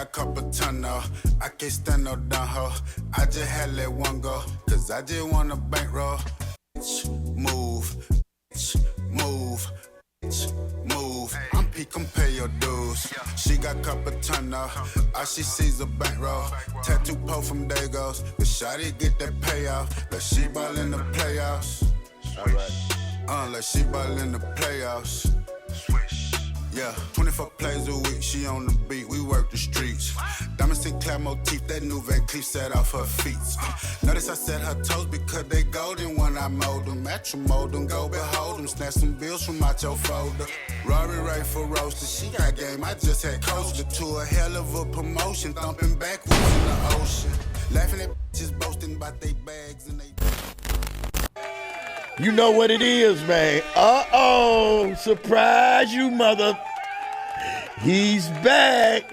got couple ton of, I can't stand no dumb hoe. I just had let one go, cause I just want a bankroll. Bitch, move, bitch, move, bitch, move. I'm peak, come pay your dues. She got couple ton of, all she sees a bankroll. Tattoo po from Dagos, but shawty get that payoff. Like she ball in the playoffs. Like she ball in the playoffs. Yeah, 24 plays a week, she on the beat, we work the streets. Diamond Sinclair motif, that new Van Cleef set off her feet. Notice I set her toes because they golden when I mold them. Matrimode them, go behold them, snatch some bills from out your folder. Rory Ray for roasted, she got game, I just had coached her to a hell of a promotion. Thumping backwards in the ocean. Laughing at bitches boasting about they bags and they... You know what it is, man. Uh-oh. Surprise you, mother. He's back.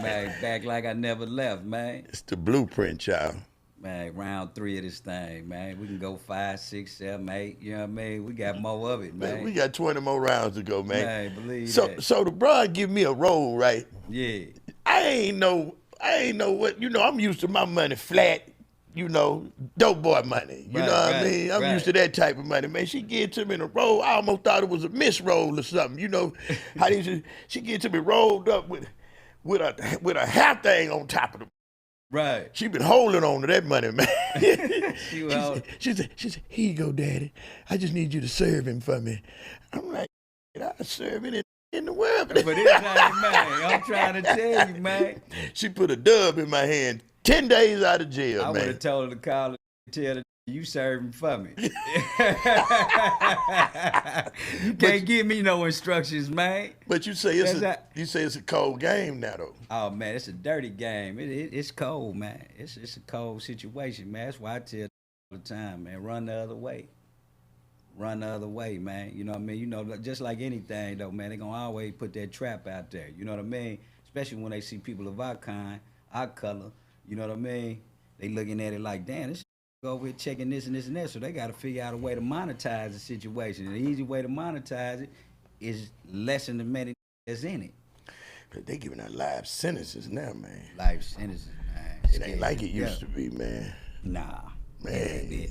Man, back like I never left, man. It's the blueprint, child. Man, round 3 of this thing, man. We can go 5, 6, 7, 8. You know what I mean? We got more of it, man. We got 20 more rounds to go, man. Man, believe that. So the broad give me a roll, right? Yeah. I ain't know what, I'm used to my money flat. Dope boy money. You know what I mean? I'm used to that type of money, man. She get to me in a roll. I almost thought it was a misroll or something. How she get to me rolled up with a half thing on top of the. Right. She been holding on to that money, man. She said, here you go, Daddy. I just need you to serve him for me. I'm like, I serve it in the world. But it's not, man. I'm trying to tell you, man. She put a dub in my hand. 10 days out of jail, I man. would have told her to call and tell her you serving for me. You can't give me no instructions, man. But you say it's a cold game now, though. Oh man, it's a dirty game. It's cold, man. It's a cold situation, man. That's why I tell all the time, man. Run the other way. Run the other way, man. You know what I mean? Just like anything, though, man. They gonna always put that trap out there. You know what I mean? Especially when they see people of our kind, our color. You know what I mean? They looking at it like, damn, this go over here checking this and this and that. So they got to figure out a way to monetize the situation. And the easy way to monetize it is lessen the money that's in it. But they giving out life sentences now, man. Life sentences, man. It ain't like it used to be, man. Nah. Man.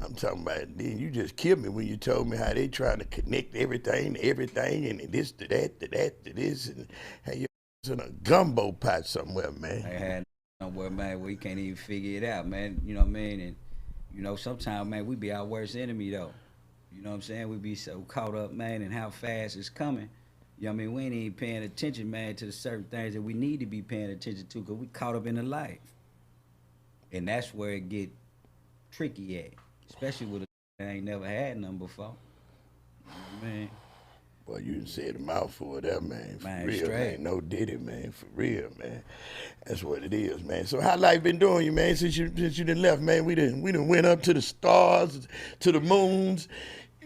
I'm talking about, then you just killed me when you told me how they trying to connect everything to everything and this to that to that to this and how you in a gumbo pot somewhere, man. I had somewhere, man, where you can't even figure it out, man. You know what I mean? And, sometimes, man, we be our worst enemy, though. You know what I'm saying? We be so caught up, man, in how fast it's coming. You know what I mean? We ain't even paying attention, man, to the certain things that we need to be paying attention to because we caught up in the life. And that's where it get tricky at, especially with a that ain't never had none before. You know what I mean? Boy, you done said a mouthful there, man. For man, real, straight. man. No Diddy, man. For real, man. That's what it is, man. So how life been doing you, man, since you done left, man? We done went up to the stars, to the moons.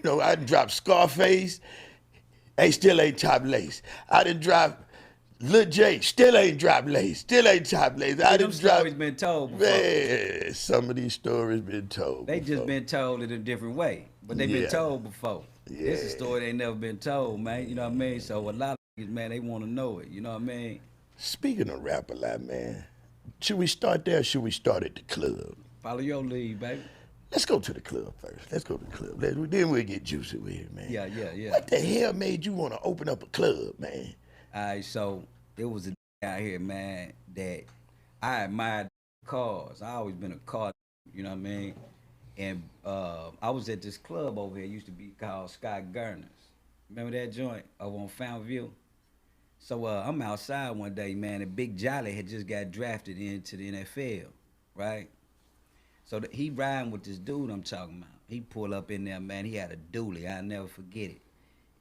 I done dropped Scarface. Still ain't top lace. I done dropped Lil J. Still ain't dropped lace. Still ain't top lace. I done dropped. Stories been told before. Man, some of these stories been told. They just been told in a different way, but they been told before. Yeah. This is a story they never been told, man. You know what I mean? So a lot of niggas, man, they want to know it. You know what I mean? Speaking of rap a lot, man, should we start there or should we start at the club? Follow your lead, baby. Let's go to the club first. Let's go to the club. Then we'll get juicy with it, man. Yeah. What the hell made you want to open up a club, man? All right, so it was a out here, man, that I admired cars. I always been a car, you know what I mean? And I was at this club over here. It used to be called Scott Gardner's. Remember that joint over on Fountview? So I'm outside one day, man, and Big Jolly had just got drafted into the NFL, right? So he riding with this dude I'm talking about. He pull up in there, man. He had a dually. I'll never forget it.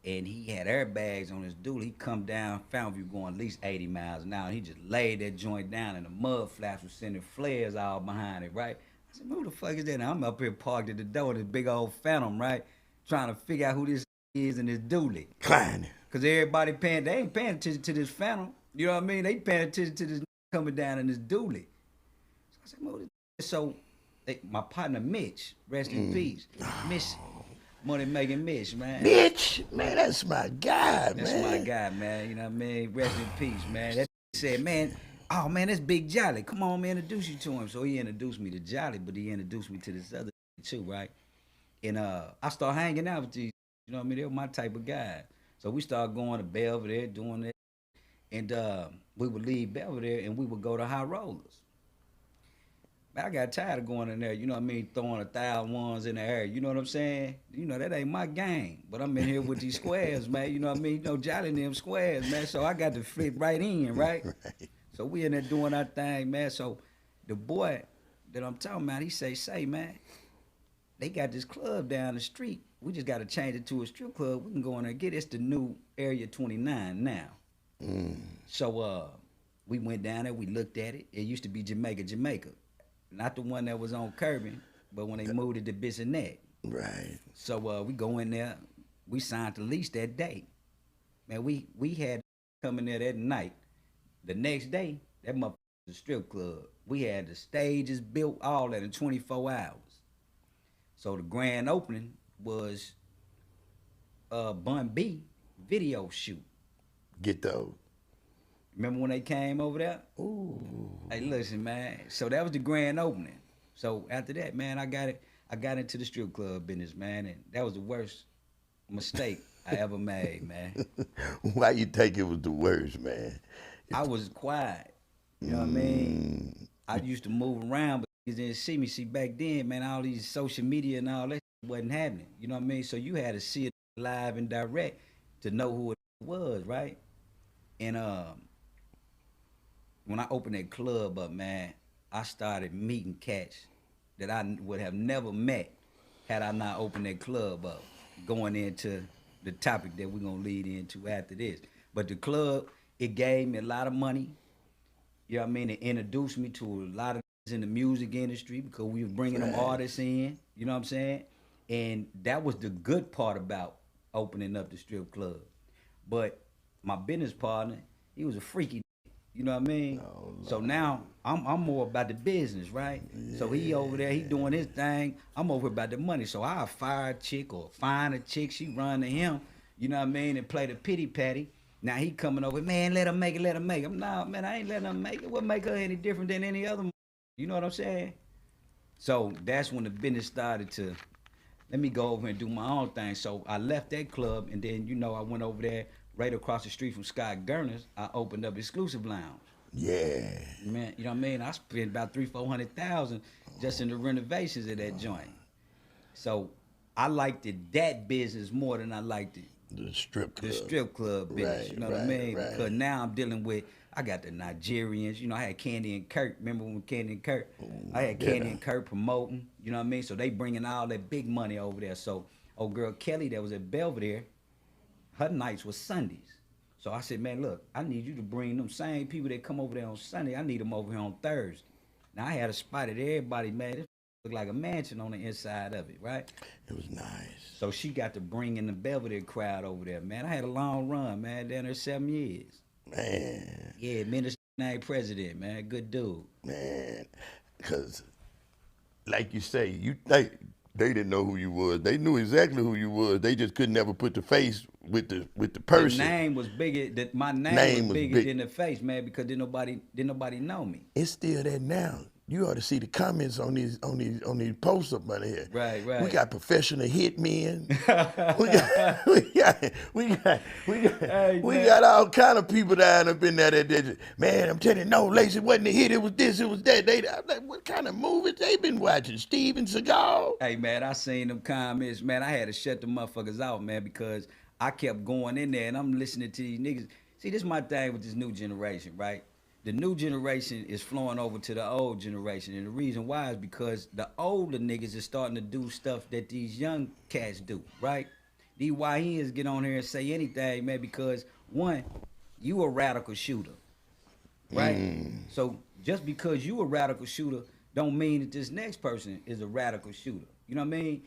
And he had airbags on his dually. He come down Fountview going at least 80 miles an hour. He just laid that joint down, and the mud flaps was sending flares all behind it, right? I said, who the fuck is that? And I'm up here parked at the door in this big old Phantom, right? Trying to figure out who this is in this dually. Klein. Because everybody they ain't paying attention to this Phantom. You know what I mean? They paying attention to this coming down in this dually. So I said, who this? So my partner Mitch, rest in peace. Mitch, money making Mitch, man. Mitch, man, that's my guy, man. That's my guy, man. You know what I mean? Rest in peace, man. That said, man, oh man, that's Big Jolly. Come on, man, introduce you to him. So he introduced me to Jolly, but he introduced me to this other too, right? And I started hanging out with these, you know what I mean? They were my type of guy. So we started going to Belvedere, doing that. And we would leave Belvedere and we would go to High Rollers. Man, I got tired of going in there, you know what I mean, throwing 1,000 ones in the air. You know what I'm saying? You know, that ain't my game. But I'm in here with these squares, man. You know what I mean? You know, Jolly and them squares, man. So I got to fit right in, right? So we in there doing our thing, man. So the boy that I'm talking about, he say, man, they got this club down the street. We just got to change it to a strip club. We can go in there and get it. It's the new Area 29 now. So we went down there. We looked at it. It used to be Jamaica. Not the one that was on Kirby, but when they moved it to Bissonnette. Right. So we go in there. We signed the lease that day. Man, we had come in there that night. The next day, that motherfucker was a strip club. We had the stages built, all that in 24 hours. So the grand opening was Bun B video shoot. Get those. Remember when they came over there? Ooh. Hey, listen, man. So that was the grand opening. So after that, man, I got into the strip club business, man, and that was the worst mistake I ever made, man. Why you think it was the worst, man? I was quiet. You know what I mean? I used to move around, but you didn't see me. See, back then, man, all these social media and all that wasn't happening. You know what I mean? So you had to see it live and direct to know who it was, right? And when I opened that club up, man, I started meeting cats that I would have never met had I not opened that club up, going into the topic that we're going to lead into after this. But the club, it gave me a lot of money. You know what I mean? It introduced me to a lot of in the music industry because we were bringing them artists in. You know what I'm saying? And that was the good part about opening up the strip club. But my business partner, he was a freaky. You know what I mean? Oh, so now I'm more about the business, right? Yeah. So he over there, he doing his thing. I'm over about the money. So I'll fire a chick or find a chick, she run to him, you know what I mean, and play the pity patty. Now he coming over, man, let her make it. I'm nah, man, I ain't letting her make it. What make her any different than any other? You know what I'm saying? So that's when the business started to, let me go over and do my own thing. So I left that club and then, you know, I went over there right across the street from Scott Gurner's. I opened up Exclusive Lounge. Yeah. Man, you know what I mean? I spent about $300,000-$400,000 just in the renovations of that joint. So I liked that business more than I liked the strip club. The strip club business, you know what I mean? Right. Because now I'm dealing with, I got the Nigerians, you know, I had Candy and Kurt. Remember when Candy and Kurt? I had Candy and Kurt promoting, you know what I mean? So they bringing all that big money over there. So old girl Kelly that was at Belvedere, her nights was Sundays. So I said, man, look, I need you to bring them same people that come over there on Sunday, I need them over here on Thursday. Now I had a spot at everybody, man. It looked like a mansion on the inside of it, right? It was nice. So she got to bring in the Belvedere crowd over there, man. I had a long run, man, down there 7 years. Man. Yeah, minister named president, man. Good dude. Man, because like you say, they didn't know who you was. They knew exactly who you was. They just couldn't ever put the face with the person. The name was bigger. My name was bigger than the face, man, because didn't nobody know me. It's still there now. You ought to see the comments on these posts up under here. Right. We got professional hitmen. we got all kind of people down up in there that man, I'm telling you, no, Lacey, it wasn't a hit, it was this, it was that. I'm like, what kind of movies they been watching? Steven Seagal? Hey man, I seen them comments, man. I had to shut the motherfuckers out, man, because I kept going in there and I'm listening to these niggas. See, this is my thing with this new generation, right? The new generation is flowing over to the old generation. And the reason why is because the older niggas is starting to do stuff that these young cats do, right? These YNs get on here and say anything, man, because one, you a radical shooter, right? So just because you a radical shooter don't mean that this next person is a radical shooter. You know what I mean?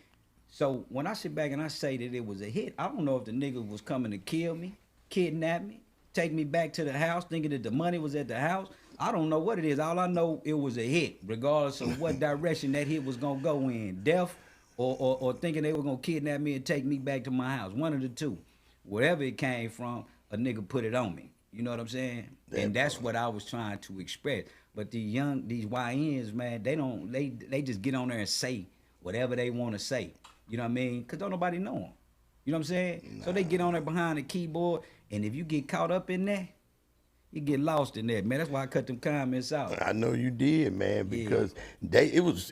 So when I sit back and I say that it was a hit, I don't know if the nigga was coming to kill me, kidnap me, take me back to the house thinking that the money was at the house. I don't know what it is. All I know, it was a hit, regardless of what direction that hit was going to go in. Death or thinking they were going to kidnap me and take me back to my house. One of the two. Wherever it came from, a nigga put it on me. You know what I'm saying? That And that's part. what I was trying to express. But these YNs, man, they just get on there and say whatever they want to say. You know what I mean? Cause don't nobody know them. You know what I'm saying? So they get on there behind the keyboard, and if you get caught up in that, you get lost in that, man. That's why I cut them comments out. I know you did, man, Yeah. because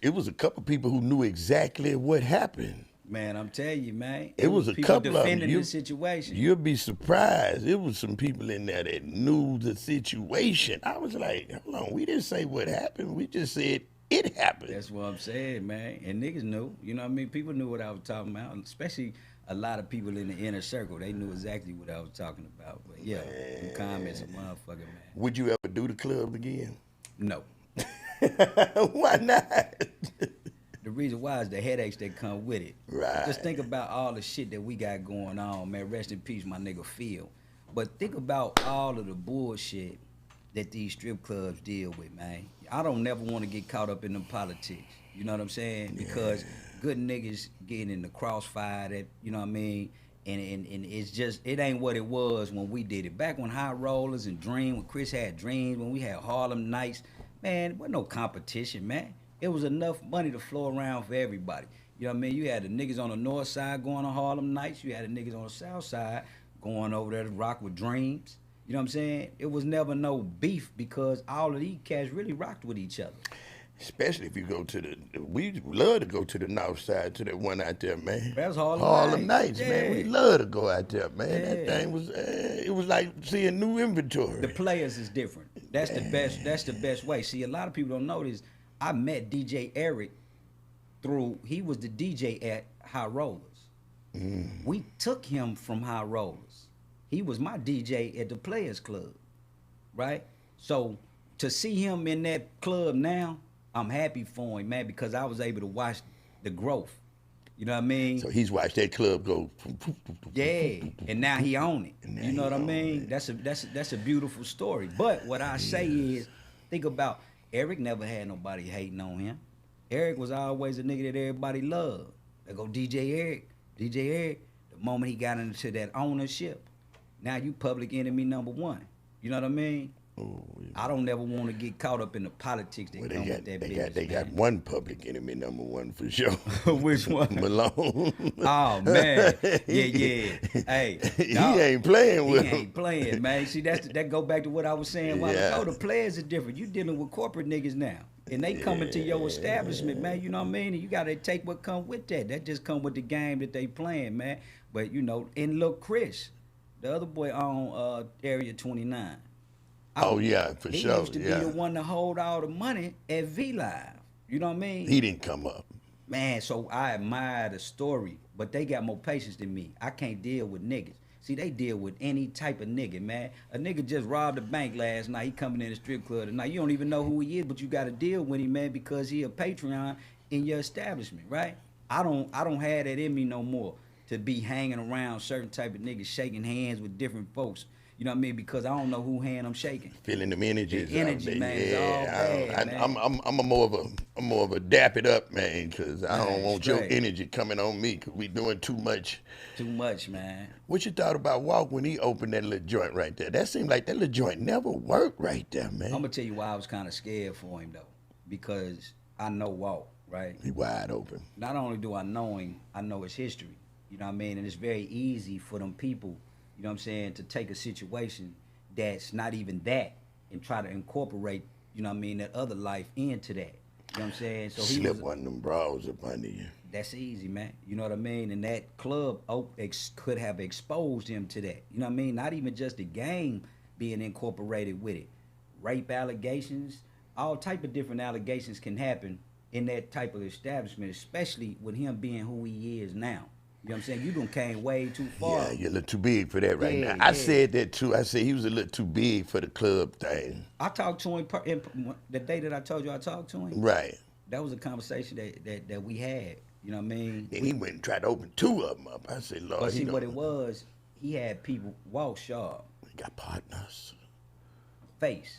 it was a couple people who knew exactly what happened. Man, I'm telling you, man. It was a people couple of them. defending the situation. You'll be surprised. It was some people in there that knew the situation. I was like, hold on, we didn't say what happened. We just said it happened. That's what I'm saying, man. And niggas knew. You know what I mean? People knew what I was talking about, especially a lot of people in the inner circle. They knew exactly what I was talking about. But yeah, them comments are motherfucking, man. Would you ever do the club again? No. Why not? The reason why is the headaches that come with it. Right. Just think about all the shit that we got going on, man. Rest in peace, my nigga Phil. But think about all of the bullshit that these strip clubs deal with, man. I don't never want to get caught up in them politics. You know what I'm saying? Because good niggas getting in the crossfire that, you know what I mean? And it's just, it ain't what it was when we did it. Back when High Rollers and Dream, when Chris had Dreams, when we had Harlem Nights, man, there wasn't no competition, man. It was enough money to flow around for everybody. You know what I mean? You had the niggas on the north side going to Harlem Nights. You had the niggas on the south side going over there to rock with Dreams. You know what I'm saying? It was never no beef because all of these cats really rocked with each other. Especially if you go to we love to go to the north side, to that one out there, man. That's Harlem Nights, Nights. man. We Yeah. love to go out there, man. Yeah. That thing was, it was like seeing new inventory. The players is different. That's the best. That's the best way. See, a lot of people don't know this. I met DJ Eric through. He was the DJ at High Rollers. We took him from High Rollers. He was my DJ at the Players Club, right? So to see him in that club now, I'm happy for him, man, because I was able to watch the growth. You know what I mean? So he's watched that club go. Yeah, and now he own it. And now You know he what I own mean? it. That's a beautiful story. But what I say is, think about Eric never had nobody hating on him. Eric was always a nigga that everybody loved. They go DJ Eric. DJ Eric, the moment he got into that ownership, now you public enemy number one. You know what I mean? Oh, yeah. I don't never want to get caught up in the politics that Well, come with that business. they got one public enemy number one for sure. Which one? Malone. Oh man, yeah. Hey, He dawg, ain't playing with He him. ain't playing, man. See, that go back to what I was saying. While Yeah. ago, the players are different. You dealing with corporate niggas now, and they coming to your establishment, man. You know what I mean? And you gotta take what come with that. That just come with the game that they playing, man. But you know, and look, Chris, the other boy on Area 29. Oh yeah, for He sure. used to be Yeah. the one to hold all the money at V Live. You know what I mean? He didn't come up. Man, so I admire the story, but they got more patience than me. I can't deal with niggas. See, they deal with any type of nigga, man. A nigga just robbed a bank last night. He coming in the strip club tonight. You don't even know who he is, but you got to deal with him, man, because he a Patreon in your establishment, right? I don't have that in me no more to be hanging around certain type of niggas, shaking hands with different folks. You know what I mean? Because I don't know who hand I'm shaking. Feeling them energies. The energy, out there. man, is all bad, man. I'm a more of a dap it up man, because I don't Man, want your straight. energy coming on me, because we doing too much. Too much, man. What you thought about Walk when he opened that little joint right there? That seemed like that little joint never worked right there, man. I'm gonna tell you why I was kind of scared for him though, because I know Walt, right? He wide open. Not only do I know him, I know his history. You know what I mean? And it's very easy for them people, you know what I'm saying, to take a situation that's not even that and try to incorporate, you know what I mean, that other life into that. You know what I'm saying? So he Slip was, one of them bras up under you. that's easy, man. You know what I mean? And that club could have exposed him to that. You know what I mean? Not even just the game being incorporated with it. Rape allegations, all type of different allegations can happen in that type of establishment, especially with him being who he is now. You know what I'm saying? You done came way too far. Yeah, you're a little too big for that right Yeah, now. I yeah. said that too. I said he was a little too big for the club thing. I talked to him the day that I told you I talked to him. Right. That was a conversation that we had. You know what I mean? Then he went and tried to open two of them up. I said, Lord, But he see don't- what it was, he had people Walt sharp. He got partners. Face.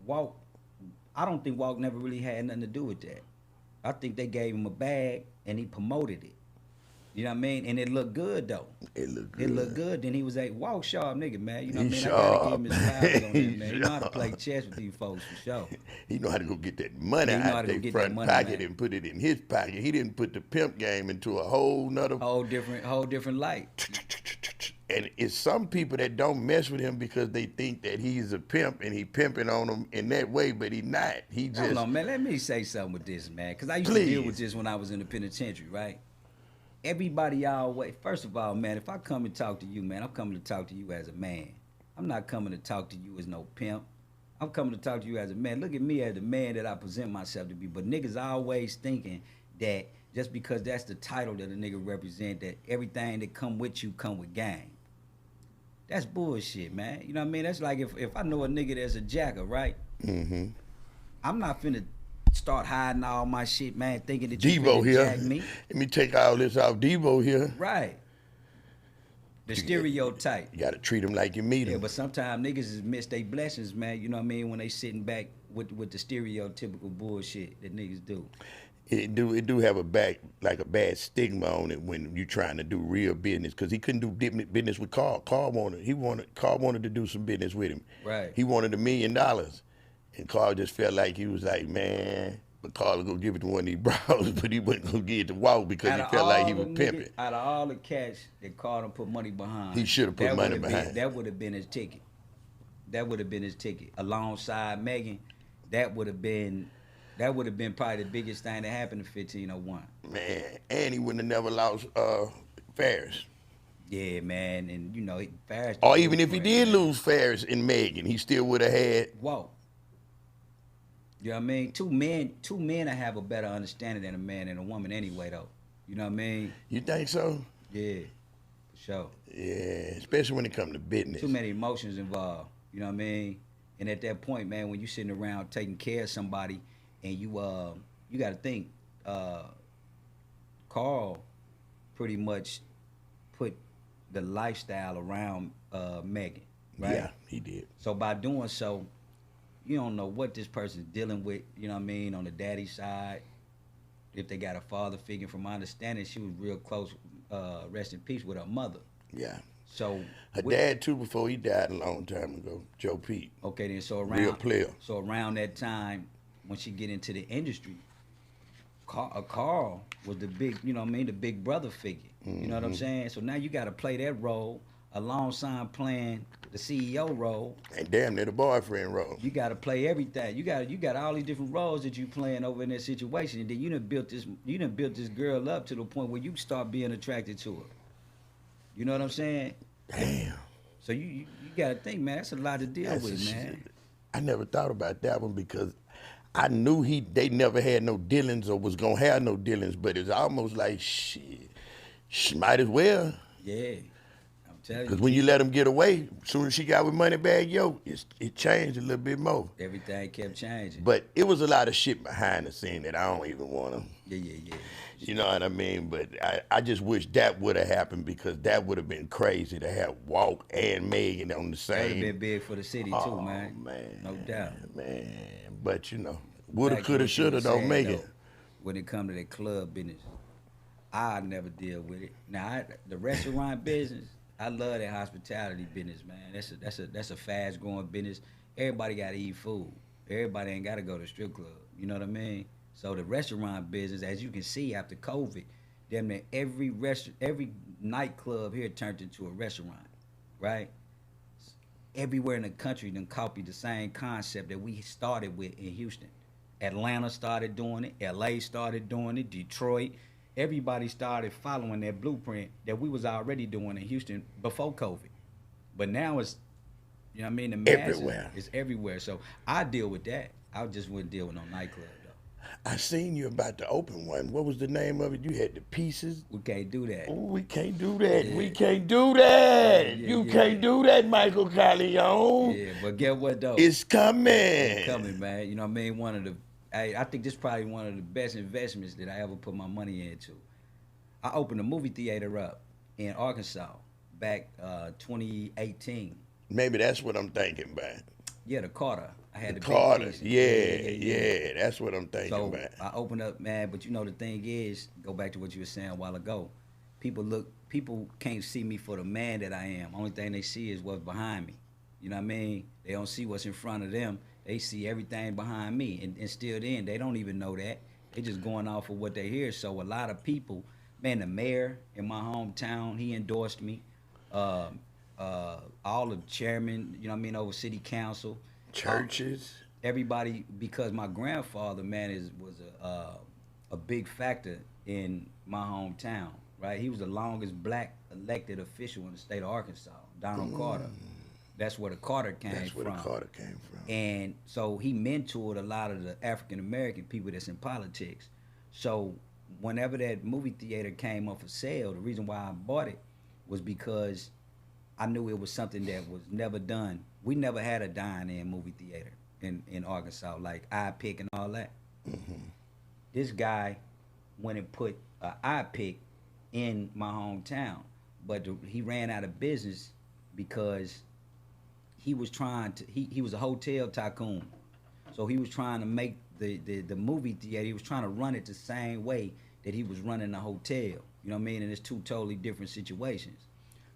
Walt, I don't think Walt never really had nothing to do with that. I think they gave him a bag and he promoted it. You know what I mean? And it looked good though. It looked It good. looked good. Then he was like, walk sharp nigga, man. You know what I He mean? I gotta give sharp, him his flowers on that, man. man. He He know how to sharp. play chess with these folks for sure. He know how to go get that money Yeah, he know how out to go their get that front money, pocket man. and put it in his pocket. He didn't put the pimp game into a whole nother. Whole different light. And it's some people that don't mess with him because they think that he's a pimp and he pimping on them in that way, but he not. He just Hold on, man. Let me say something with this, man. Because I used to deal with Please. this when I was in the penitentiary, right? Everybody always, first of all, man, if I come and talk to you, man, I'm coming to talk to you as a man. I'm not coming to talk to you as no pimp. I'm coming to talk to you as a man. Look at me as the man that I present myself to be. But niggas always thinking that just because that's the title that a nigga represent, that everything that come with you come with gang. That's bullshit, man. You know what I mean? That's like if I know a nigga that's a jacker, right? mm-hmm. I'm not finna start hiding all my shit, man, thinking that you Devo finna here. jack me. Let me take all this off. Devo here. Right. The stereotype. You gotta treat him like you meet Yeah, him. but sometimes niggas just miss their blessings, man. You know what I mean? When they sitting back with the stereotypical bullshit that niggas do. It do have a bad stigma on it when you trying to do real business, because he couldn't do business with Carl. Carl wanted to do some business with him. Right. He wanted $1 million, and Carl just felt like he was like, man, but Carl was gonna give it to one of these bros, but he wasn't gonna give it to Walt because he felt like he was pimping. Out of all the cats that called him put money behind, He shoulda put that money would've behind. Been, that would have been his ticket. That would have been his ticket. Alongside Megan, that would have been probably the biggest thing that happened in 1501. Man, and he wouldn't have never lost Ferris. Yeah, man, and you know, Ferris. Or even if he did lose Ferris and Megan, he still would have had. Whoa. You know what I mean? Two men will have a better understanding than a man and a woman anyway, though. You know what I mean? You think so? Yeah, for sure. Yeah, especially when it comes to business. Too many emotions involved. You know what I mean? And at that point, man, when you sitting around taking care of somebody, and you got to think, Carl pretty much put the lifestyle around Megan, right? Yeah, he did. So by doing so, you don't know what this person's dealing with, you know what I mean, on the daddy side. If they got a father figure, from my understanding, she was real close, rest in peace, with her mother. Yeah. So Her dad too, before he died a long time ago, Joe Pete. okay, then so around Real player. So around that time, when she get into the industry, Carl was the big, you know what I mean, the big brother figure. You know what I'm saying? So now you got to play that role alongside playing the CEO role. And damn near the boyfriend role. You got to play everything. You got all these different roles that you playing over in that situation, and then you done built this girl up to the point where you start being attracted to her. You know what I'm saying? Damn. So you got to think, man. That's a lot to deal That's with, a man. shit. I never thought about that one because I knew they never had no dealings or was gonna have no dealings, but it's almost like shit. Might as well. Yeah, I'm telling Because you. when you let them get away, as soon as she got with Moneybag Yo, it changed a little bit more. Everything kept changing. But it was a lot of shit behind the scene that I don't even want to. Yeah. You know what I mean? But I just wish that would have happened because that would have been crazy to have Walt and Megan on the That would have same. been big for the city too, Oh, man. man. No doubt. Man, but you know, woulda, Back to coulda, what you shoulda, was don't saying, make though, it. When it come to that club business, I never deal with it. Now the restaurant business, I love that hospitality business, man. That's a fast growing business. Everybody got to eat food. Everybody ain't got to go to strip club. You know what I mean? So the restaurant business, as you can see after COVID, damn near every nightclub here turned into a restaurant, right? Everywhere in the country done copied the same concept that we started with in Houston. Atlanta started doing it, LA started doing it, Detroit. Everybody started following that blueprint that we was already doing in Houston before COVID. But now it's, you know what I mean, the masses, Everywhere. it's everywhere. So I deal with that. I just wouldn't deal with no nightclub though. I seen you about to open one. What was the name of it? You had the pieces. We can't do that. Oh, we can't do that. Yeah. We can't do that. Yeah, You yeah. can't do that, Michael Corleone. Yeah, but get what though? It's coming. It's coming, man. You know what I mean? I think this is probably one of the best investments that I ever put my money into. I opened a movie theater up in Arkansas back 2018. Maybe that's what I'm thinking about. Yeah, the Carter. I had the big Carter. piece. Yeah. That's what I'm thinking So about. I opened up, man. But you know the thing is, go back to what you were saying a while ago. people can't see me for the man that I am. Only thing they see is what's behind me. You know what I mean? They don't see what's in front of them. They see everything behind me. And still then, they don't even know that. They just going off of what they hear. So a lot of people, man, the mayor in my hometown, he endorsed me. All the chairmen, you know what I mean, over city council. Churches. Everybody, because my grandfather, man, was a big factor in my hometown, right? He was the longest black elected official in the state of Arkansas, Donald Carter. That's where the Carter came from. That's where the Carter came from. And so he mentored a lot of the African American people that's in politics. So whenever that movie theater came up for sale, the reason why I bought it was because I knew it was something that was never done. We never had a dine-in movie theater in Arkansas, like iPick and all that. This guy went and put an iPick in my hometown, but he ran out of business because he was trying to. He was a hotel tycoon, so he was trying to make the movie theater. He was trying to run it the same way that he was running the hotel. You know what I mean? And it's two totally different situations.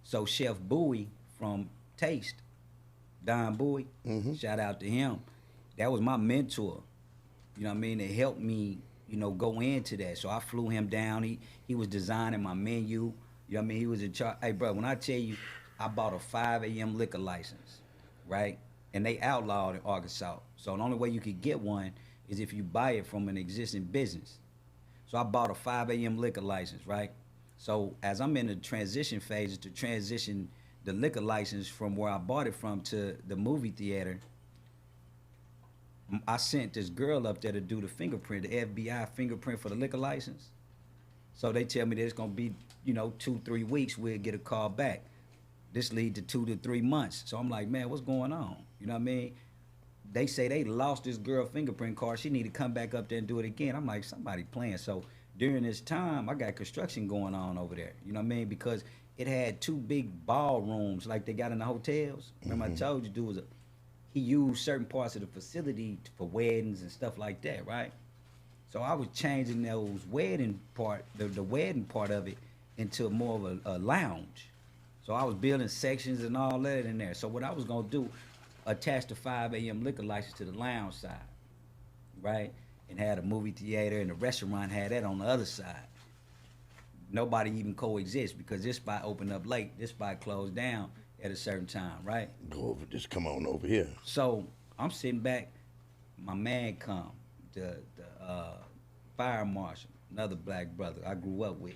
So Chef Bowie from Taste, Don Bowie, shout out to him. That was my mentor. You know what I mean? It helped me, you know, go into that. So I flew him down. He was designing my menu. You know what I mean? He was in charge. Hey, bro, when I tell you, I bought a 5 a.m. liquor license, right? And they outlawed in Arkansas. So the only way you could get one is if you buy it from an existing business. So I bought a 5 a.m. liquor license, right? So as I'm in the transition phase to transition the liquor license from where I bought it from to the movie theater, I sent this girl up there to do the fingerprint, the FBI fingerprint for the liquor license. So they tell me that it's gonna be, you know, 2-3 weeks, we'll get a call back. This lead to 2 to 3 months. So I'm like, man, what's going on? You know what I mean? They say they lost this girl fingerprint card. She need to come back up there and do it again. I'm like, somebody playing. So during this time, I got construction going on over there. You know what I mean? Because it had 2 big ballrooms like they got in the hotels. Remember I told you, dude he used certain parts of the facility for weddings and stuff like that, right? So I was changing those wedding part, the wedding part of it, into more of a lounge. So I was building sections and all that in there. So what I was gonna do, attach the 5 a.m. liquor license to the lounge side, right? And had a movie theater and the restaurant had that on the other side. Nobody even coexists because this spot opened up late, this spot closed down at a certain time, right? Go over, just come on over here. So I'm sitting back, my man come, the fire marshal, another black brother I grew up with.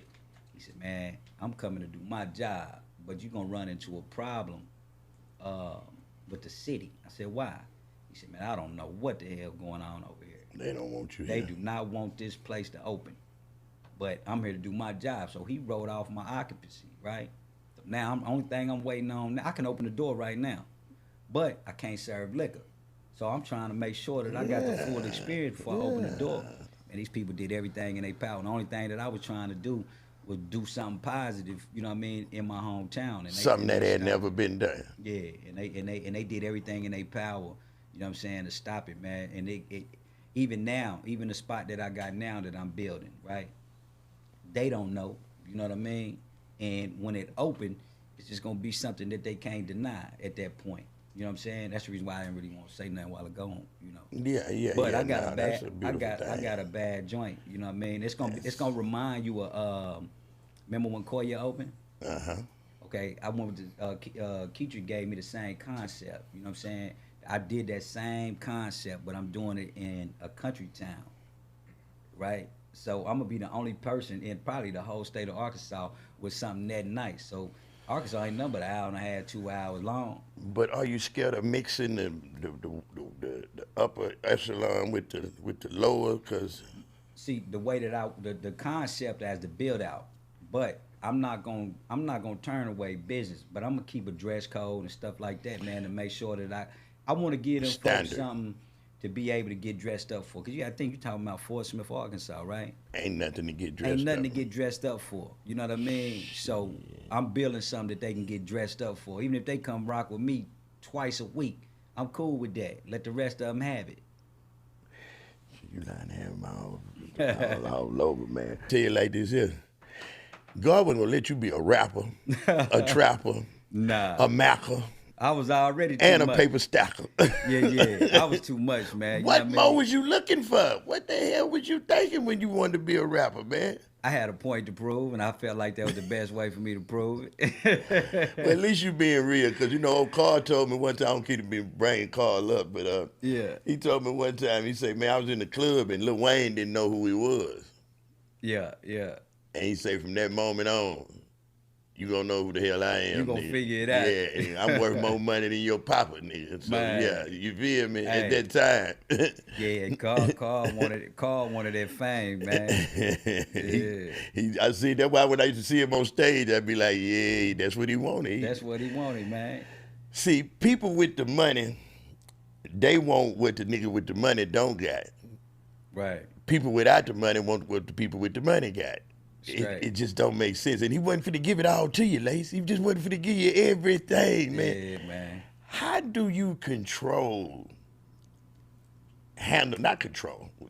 He said, man, I'm coming to do my job, but you're gonna run into a problem with the city. I said, why? He said, man, I don't know what the hell going on over here. They don't want you They here. do not want this place to open. But I'm here to do my job. So he wrote off my occupancy, right? Now, only thing I'm waiting on, I can open the door right now, but I can't serve liquor. So I'm trying to make sure that I got the full experience before I open the door. And these people did everything in their power. And the only thing that I was trying to do was do something positive, you know what I mean, in my hometown. And Something that had never been done. Yeah, and they did everything in their power, you know what I'm saying, to stop it, man. And it even now, even the spot that I got now that I'm building, right? They don't know, you know what I mean? And when it opened, it's just gonna be something that they can't deny at that point. You know what I'm saying? That's the reason why I didn't really want to say nothing while ago, you know. Yeah. But yeah, I got nah, a that's bad, beautiful thing. I got a bad joint. You know what I mean? It's gonna remind you of. Remember when Koya opened? Okay, I went with Keitra gave me the same concept. You know what I'm saying? I did that same concept, but I'm doing it in a country town, right? So I'm gonna be the only person in probably the whole state of Arkansas with something that nice. So Arkansas ain't nothing but an hour and a half, 2 hours long. But are you scared of mixing the upper echelon with the lower? Cause See, the way that the concept as the build out, but I'm not gonna turn away business, but I'm gonna keep a dress code and stuff like that, man, to make sure that I want to give them folks something to be able to get dressed up for. Cause you gotta think you're talking about Fort Smith, Arkansas, right? ain't nothing to get dressed up. Ain't nothing to get dressed up for. You know what I mean? So I'm building something that they can get dressed up for. Even if they come rock with me twice a week, I'm cool with that. Let the rest of them have it. You lying to have them all over, man. Tell you like this here. God wasn't gonna let you be a rapper, a trapper, Nah, a macker, I was already too and a much. paper stacker. Yeah, I was too much, man. You know What what I more mean? was you looking for? What the hell was you thinking when you wanted to be a rapper, man? I had a point to prove, and I felt like that was the best way for me to prove Well, it. at least you being real, because you know, old Carl told me one time, I don't keep bringing Carl up, but Yeah. he told me one time, he said, man, I was in the club and Lil Wayne didn't know who he was. Yeah. And he said, from that moment on, you gonna know who the hell I am, You gonna nigga. figure it out. Yeah, and I'm worth more money than your papa, nigga. So Man. yeah, you feel me? Hey. At that time. Yeah, Carl wanted that fame, man. I see that why when I used to see him on stage, I'd be like, yeah, that's what he wanted. That's what he wanted, man. See, people with the money, they want what the nigga with the money don't got. Right. People without the money want what the people with the money got. Straight. It just don't make sense. And he wasn't finna give it all to you, Lace. He just wasn't finna give you everything, man. Yeah, man. How do you not control,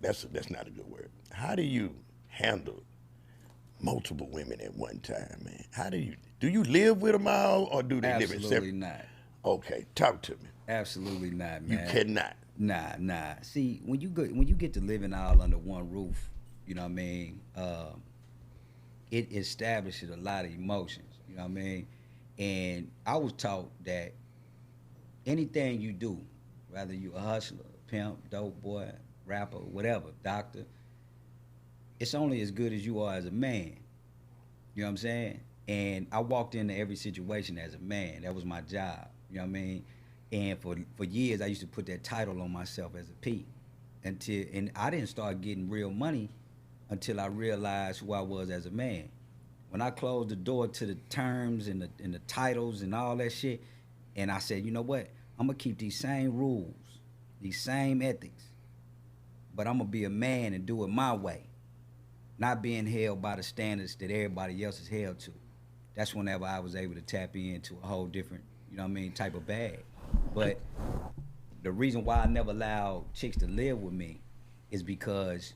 that's not a good word. How do you handle multiple women at one time, man? Do you live with them all or do they live in separate? Absolutely not. Okay, talk to me. Absolutely not, You man. cannot. Nah. See, when you get to living all under one roof, you know what I mean? It establishes a lot of emotions, you know what I mean? And I was taught that anything you do, whether you a hustler, pimp, dope boy, rapper, whatever, doctor, it's only as good as you are as a man. You know what I'm saying? And I walked into every situation as a man. That was my job. You know what I mean? And for years I used to put that title on myself as a P. And I didn't start getting real money until I realized who I was as a man. When I closed the door to the terms and the titles and all that shit, and I said, you know what? I'm gonna keep these same rules, these same ethics, but I'm gonna be a man and do it my way, not being held by the standards that everybody else is held to. That's whenever I was able to tap into a whole different, you know what I mean, type of bag. But the reason why I never allowed chicks to live with me is because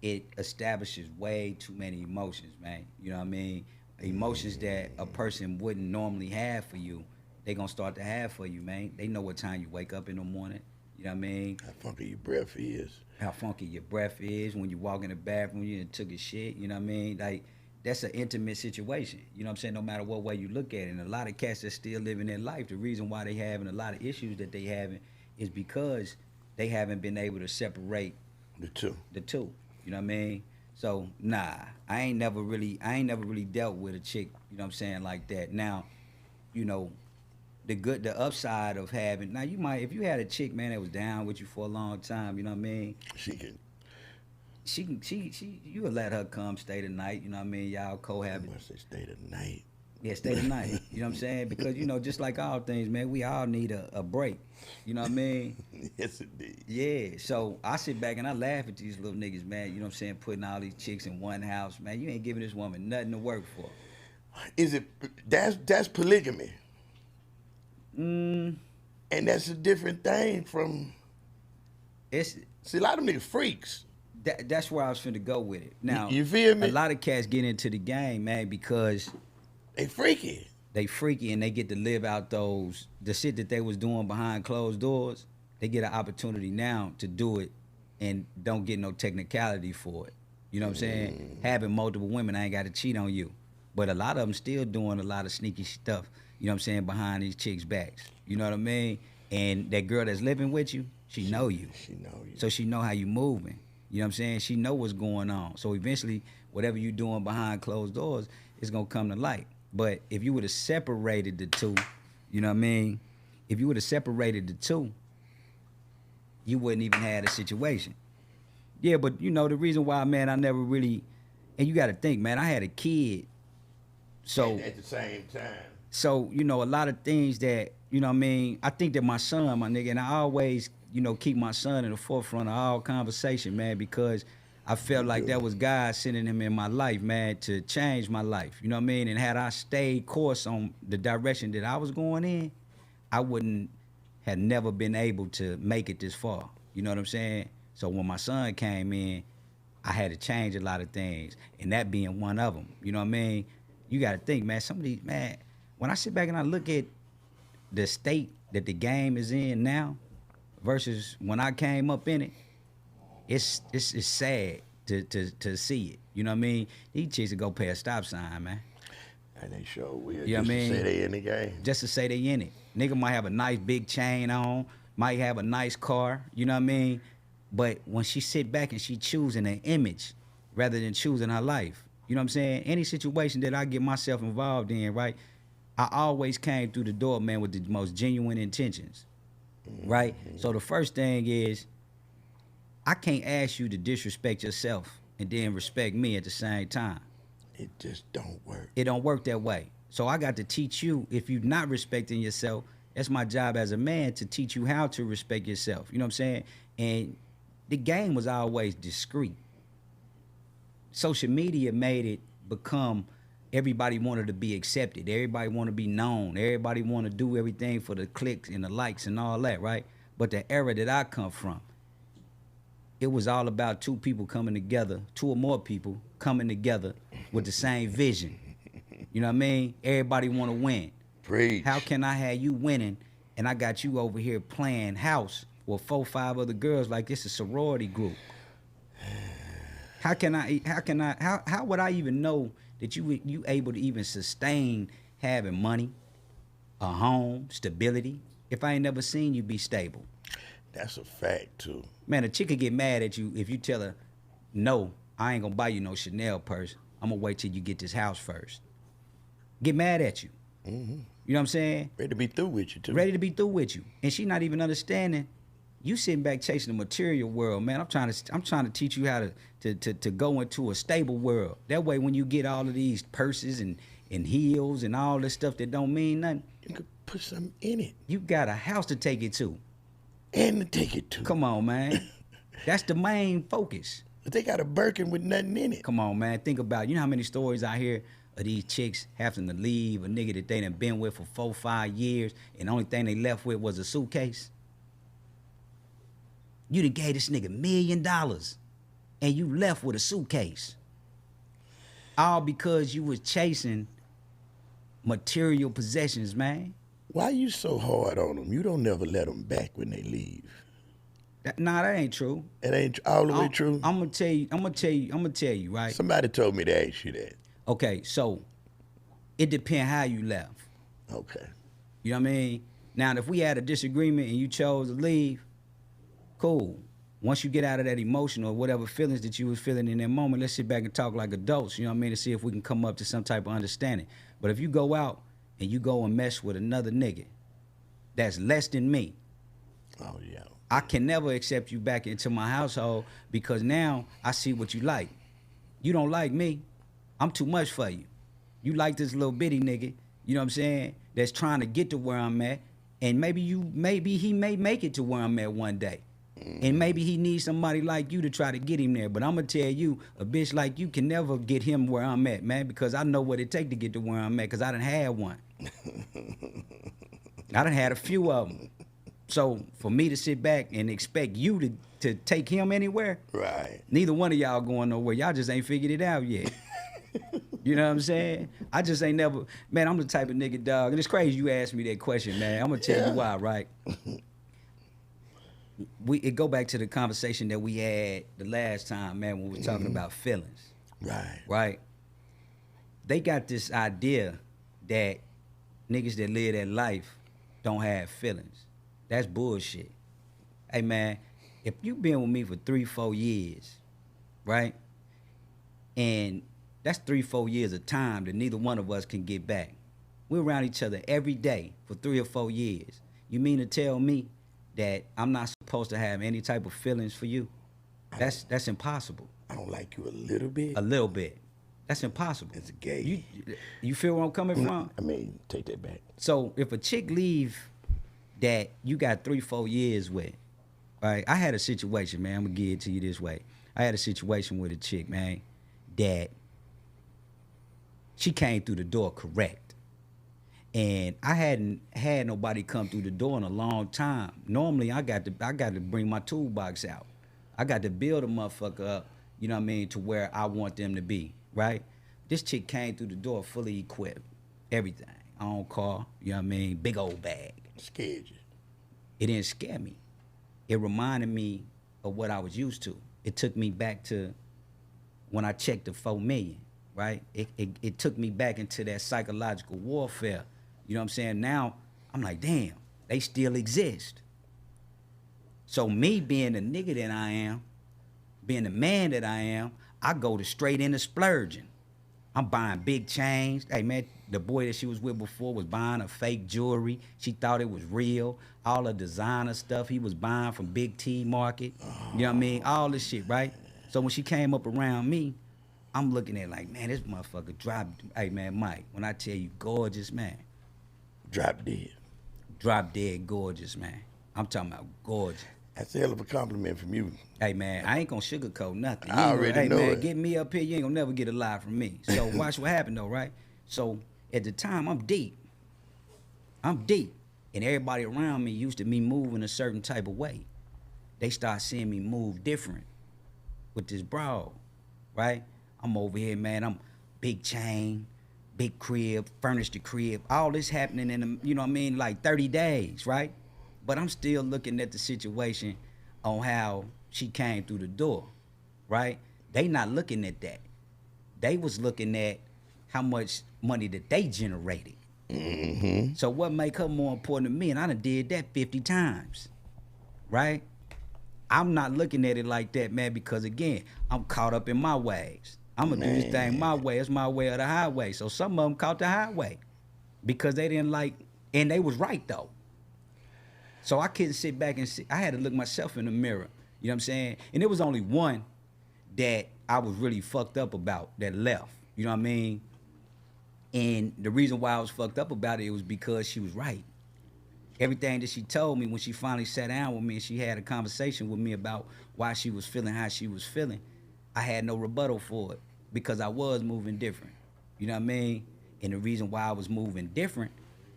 it establishes way too many emotions, man. You know what I mean? Emotions that a person wouldn't normally have for you, they gonna start to have for you, man. They know what time you wake up in the morning. You know what I mean? How funky your breath is. How funky your breath is when you walk in the bathroom, you done took a shit. You know what I mean? Like, that's an intimate situation. You know what I'm saying? No matter what way you look at it. And a lot of cats that still living their life, the reason why they having a lot of issues that they having is because they haven't been able to separate The two. the two. You know what I mean? So nah, I ain't never really dealt with a chick, you know what I'm saying, like that. Now, you know, the upside of having, now you might, if you had a chick, man, that was down with you for a long time, you know what I mean? She can. You would let her come stay the night, you know what I mean? Y'all cohabit. Must say stay the night. Yeah, stay the night. You know what I'm saying? Because, you know, just like all things, man, we all need a break. You know what I mean? Yes, indeed. Yeah. So I sit back and I laugh at these little niggas, man. You know what I'm saying? Putting all these chicks in one house, man. You ain't giving this woman nothing to work for. Is it that's polygamy? Mm, And that's a different thing from. it's See, a lot of them niggas freaks. that's where I was finna go with it. Now, You feel me? A lot of cats get into the game, man, because They freaky. they freaky and they get to live out the shit that they was doing behind closed doors. They get an opportunity now to do it and don't get no technicality for it. You know what I'm saying? Having multiple women, I ain't got to cheat on you. But a lot of them still doing a lot of sneaky stuff, you know what I'm saying, behind these chicks' backs. You know what I mean? And that girl that's living with you, she know you. She know you. So she know how you moving. You know what I'm saying? She know what's going on. So eventually, whatever you doing behind closed doors is going to come to light. But if you would have separated the two, you know what I mean? If you would have separated the two, you wouldn't even have a situation. Yeah, but you know, the reason why, man, I never really, and you got to think, man, I had a kid. So at the same time. so, you know, a lot of things that, you know what I mean, I think that my son, my nigga, and I always, you know, keep my son in the forefront of all conversation, man, because I felt like that was God sending him in my life, man, to change my life. You know what I mean? And had I stayed course on the direction that I was going in, I wouldn't have never been able to make it this far. You know what I'm saying? So when my son came in, I had to change a lot of things, and that being one of them. You know what I mean? you got to think, man. Some of these, man. When I sit back and I look at the state that the game is in now versus when I came up in it, it's sad to see it. You know what I mean? These chicks will go pay a stop sign, man. And they sure will. You know Just what I to mean? say they in the game. Just to say they in it. Nigga might have a nice big chain on, might have a nice car, you know what I mean? But when she sit back and she choosing an image rather than choosing her life, you know what I'm saying? Any situation that I get myself involved in, right? I always came through the door, man, with the most genuine intentions, right? So the first thing is, I can't ask you to disrespect yourself and then respect me at the same time. It just don't work. It don't work that way. So I got to teach you, if you're not respecting yourself, that's my job as a man to teach you how to respect yourself. You know what I'm saying? And the game was always discreet. Social media made it become everybody wanted to be accepted. Everybody want to be known. Everybody want to do everything for the clicks and the likes and all that, right? But the era that I come from, it was all about two people coming together, two or more people coming together with the same vision. You know what I mean? Everybody want to win. Preach. How can I have you winning and I got you over here playing house with 4, 5 other girls like this is a sorority group? How would I even know that you able to even sustain having money, a home, stability, if I ain't never seen you be stable? That's a fact too. Man, a chick could get mad at you if you tell her, no, I ain't gonna buy you no Chanel purse. I'm gonna wait till you get this house first. Get mad at you. Mm-hmm. You know what I'm saying? Ready to be through with you too. Ready to be through with you. And she not even understanding. You sitting back chasing the material world, man. I'm trying to teach you how to go into a stable world. That way when you get all of these purses and heels and all this stuff that don't mean nothing, You could put something in it you got a house to take it to. and to take it to. Come on, man. That's the main focus. But they got a Birkin with nothing in it. Come on, man. Think about it. You know how many stories I hear of these chicks having to leave a nigga that they done been with for 4, 5 years, and the only thing they left with was a suitcase? You done gave this nigga $1 million, and you left with a suitcase. All because you was chasing material possessions, man. Why you so hard on them? You don't never let them back when they leave. Nah, that ain't true. It ain't all the way true. I'm gonna tell you, right? Somebody told me to ask you that. Okay, so it depends how you left. Okay. You know what I mean? Now, if we had a disagreement and you chose to leave, cool. Once you get out of that emotion or whatever feelings that you was feeling in that moment, let's sit back and talk like adults, you know what I mean, to see if we can come up to some type of understanding. But if you go out and you go and mess with another nigga that's less than me, Oh yeah. I can never accept you back into my household because now I see what you like. You don't like me. I'm too much for you. You like this little bitty nigga, you know what I'm saying, that's trying to get to where I'm at, and maybe he may make it to where I'm at one day. And maybe he needs somebody like you to try to get him there. But I'm going to tell you, a bitch like you can never get him where I'm at, man, because I know what it take to get to where I'm at because I done had one. I done had a few of them. So for me to sit back and expect you to take him anywhere, Right. neither one of y'all going nowhere. Y'all just ain't figured it out yet. You know what I'm saying? I just ain't never, man, I'm the type of nigga, dog. And it's crazy you asked me that question, man. I'm going to tell you why, right? It go back to the conversation that we had the last time, man, when we were talking about feelings. Right. Right? They got this idea that niggas that live that life don't have feelings. That's bullshit. Hey, man, if you been with me for 3, 4 years, right? And that's 3, 4 years of time that neither one of us can get back. We're around each other every day for 3 or 4 years. You mean to tell me that I'm not supposed to have any type of feelings for you? That's impossible. I don't like you a little bit. A little bit. That's impossible. It's gay. You feel where I'm coming from? I mean, take that back. So if a chick leave that you got 3, 4 years with, right? I had a situation, man. I'm gonna give it to you this way. I had a situation with a chick, man, that she came through the door correct. And I hadn't had nobody come through the door in a long time. Normally, I got to bring my toolbox out. I got to build a motherfucker up, you know what I mean, to where I want them to be, right? This chick came through the door fully equipped, everything, own car, you know what I mean, big old bag. Scared you. It didn't scare me. It reminded me of what I was used to. It took me back to when I checked the 4 million, right? It took me back into that psychological warfare. You know what I'm saying? Now, I'm like, damn, they still exist. So me being the nigga that I am, being the man that I am, I go to straight into splurging. I'm buying big chains. Hey man, the boy that she was with before was buying a fake jewelry. She thought it was real. All the designer stuff he was buying from Big T Market. You know what I mean? All this shit, right? So when she came up around me, I'm looking at it like, man, this motherfucker dropped. Hey man, Mike, when I tell you gorgeous, man. Drop dead. Drop dead gorgeous, man. I'm talking about gorgeous. That's a hell of a compliment from you. Hey man, I ain't gonna sugarcoat nothing. I already know man, it. Get me up here, you ain't gonna never get a lie from me. So watch what happened though, right? So at the time, I'm deep. And everybody around me used to me moving a certain type of way. They start seeing me move different with this broad, right? I'm over here, man. I'm big chain, big crib, furnished the crib. All this happening in, you know what I mean, like 30 days, right? But I'm still looking at the situation on how she came through the door, right? They not looking at that. They was looking at how much money that they generated. Mm-hmm. So what make her more important to me? And I done did that 50 times, right? I'm not looking at it like that, man, because again, I'm caught up in my ways. I'm gonna do this thing my way. It's my way or the highway. So some of them caught the highway because they didn't like, and they was right though. So I couldn't sit back and see. I had to look myself in the mirror. You know what I'm saying? And there was only one that I was really fucked up about that left. You know what I mean? And the reason why I was fucked up about it was because she was right. Everything that she told me when she finally sat down with me and she had a conversation with me about why she was feeling how she was feeling, I had no rebuttal for it because I was moving different. You know what I mean? And the reason why I was moving different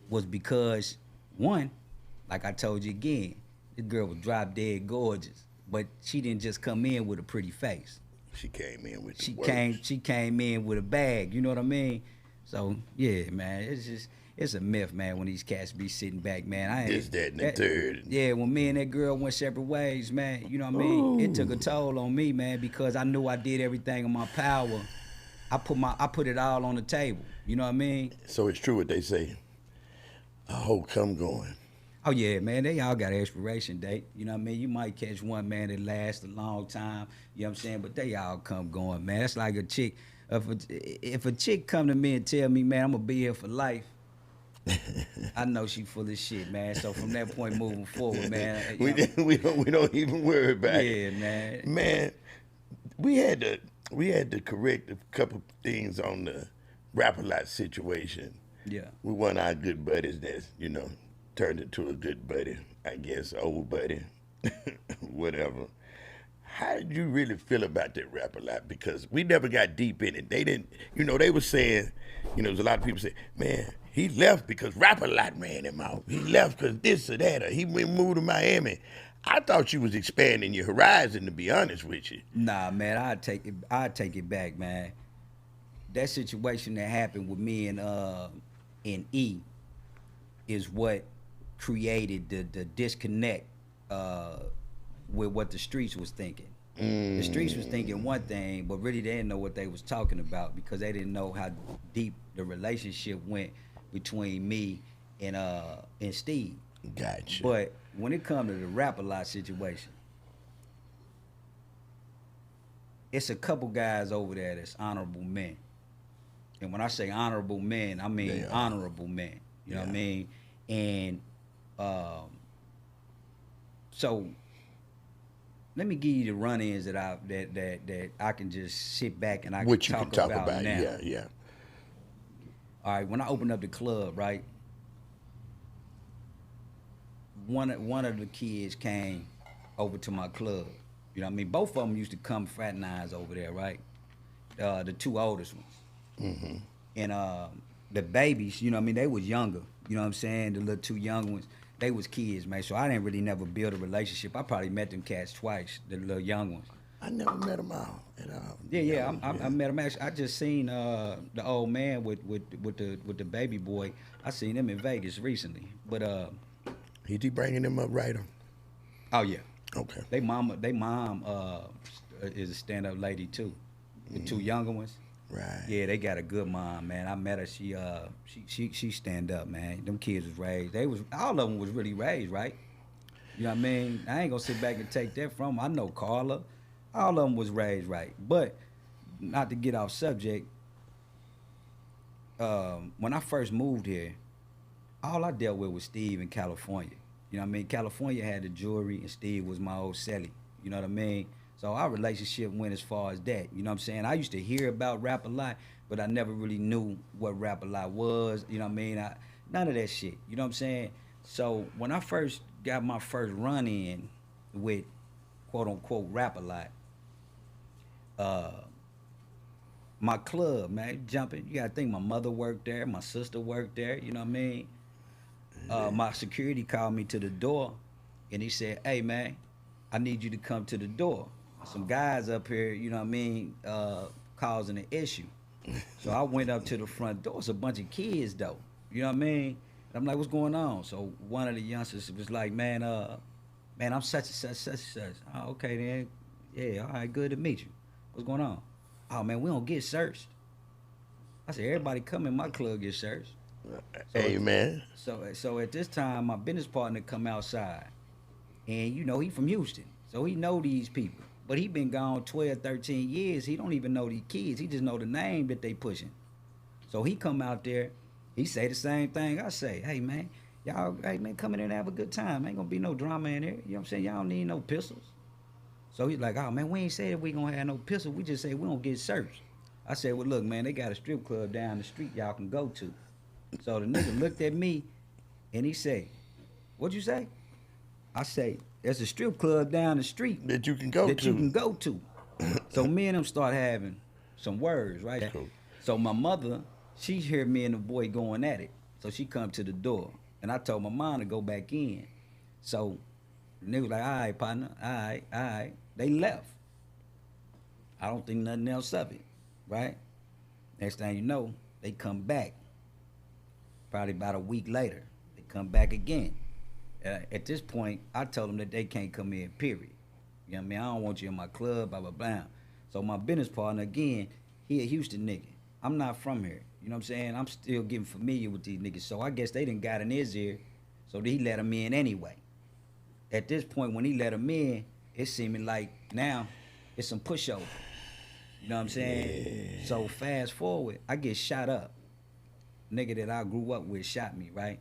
was because, one, like I told you again, this girl was drop dead gorgeous, but she didn't just come in with a pretty face. She came in with She came in with a bag. You know what I mean? So yeah, man, it's a myth, man. When these cats be sitting back, man, I ain't this, that, and the third. Yeah, when me and that girl went separate ways, man, you know what I mean? It took a toll on me, man, because I knew I did everything in my power. I put it all on the table. You know what I mean? So it's true what they say. A hoe come going. Oh yeah, man, they all got an expiration date. You know what I mean? You might catch one, man, that lasts a long time. You know what I'm saying? But they all come going, man. It's like a chick. If a chick come to me and tell me, man, I'm gonna be here for life, I know she full of shit, man. So from that point moving forward, man, we don't even worry about it. Yeah, man. Man, we had to correct a couple things on the Rap-A-Lot situation. Yeah. We one of our good buddies that's, turned into a good buddy, I guess, old buddy, whatever. How did you really feel about that Rap-A-Lot? Because we never got deep in it. They didn't, they were saying, there's a lot of people say, man, he left because Rap-A-Lot ran him out. He left because this or that, or he moved to Miami. I thought you was expanding your horizon, to be honest with you. Nah, man, I'd take it back, man. That situation that happened with me and E is what created the disconnect with what the streets was thinking. The streets was thinking one thing, but really they didn't know what they was talking about because they didn't know how deep the relationship went between me and Steve. Gotcha. But when it comes to the Rap-A-Lot situation, it's a couple guys over there that's honorable men. And when I say honorable men, I mean honorable men. You know what I mean? And so let me give you the run-ins that I can just sit back and I can talk about now. Yeah. All right, when I opened up the club, right? One of the kids came over to my club. You know what I mean? Both of them used to come fraternize over there, right? The two oldest ones. Mm-hmm. And the babies, you know what I mean, they was younger. You know what I'm saying? The little two young ones, they was kids, man. So I didn't really never build a relationship. I probably met them cats twice, the little young ones. I never met him out at all. Yeah. I met him actually. I just seen the old man with the baby boy. I seen him in Vegas recently. But He bringing him up right on. oh yeah, Okay. they mom is a stand up lady too. The two younger ones. Right. Yeah, they got a good mom, man. I met her. She stand up, man. Them kids was raised. All of them was really raised right. You know what I mean? I ain't gonna sit back and take that from 'em. I know Carla. All of them was raised right. But not to get off subject. When I first moved here, all I dealt with was Steve in California. You know what I mean? California had the jewelry, and Steve was my old celly. You know what I mean? So our relationship went as far as that. You know what I'm saying? I used to hear about Rap a Lot, but I never really knew what Rap a Lot was. You know what I mean? None of that shit. You know what I'm saying? So when I first got my first run in with quote unquote Rap a Lot, my club, man, jumping. You gotta think my mother worked there, my sister worked there, you know what I mean? My security called me to the door and he said, "Hey man, I need you to come to the door. Some guys up here, you know what I mean, causing an issue." So I went up to the front door. It's a bunch of kids though. You know what I mean? And I'm like, "What's going on?" So one of the youngsters was like, man, I'm such and such. Oh, okay then. Yeah, all right, good to meet you. What's going on? Oh man, we don't get searched. I said, everybody come in my club get searched. Hey man. So at this time, my business partner come outside, and you know he from Houston, so he know these people. But he been gone 12, 13 years. He don't even know these kids. He just know the name that they pushing. So he come out there, he say the same thing I say. Hey man, y'all, hey man, come in here and have a good time. Ain't gonna be no drama in here. You know what I'm saying? Y'all don't need no pistols. So he's like, oh man, we ain't say that we gonna have no pistol. We just say we don't get searched. I said, well look man, they got a strip club down the street y'all can go to. So the nigga looked at me and he said, "What'd you say?" I say, "There's a strip club down the street That you can go that to. you can go to." So me and him start having some words, right? Cool. So my mother, she heard me and the boy going at it. So she come to the door. And I told my mom to go back in. So the nigga was like, all right, partner, all right. They left. I don't think nothing else of it, right? Next thing you know, they come back. Probably about a week later, they come back again. At this point, I told them that they can't come in, period. You know what I mean? I don't want you in my club, blah, blah, blah. So my business partner, again, he a Houston nigga. I'm not from here. You know what I'm saying? I'm still getting familiar with these niggas. So I guess they done got in his ear, so he let him in anyway. At this point, when he let him in, it's seeming like now it's some pushover. You know what I'm saying? Yeah. So fast forward, I get shot up. Nigga that I grew up with shot me, right?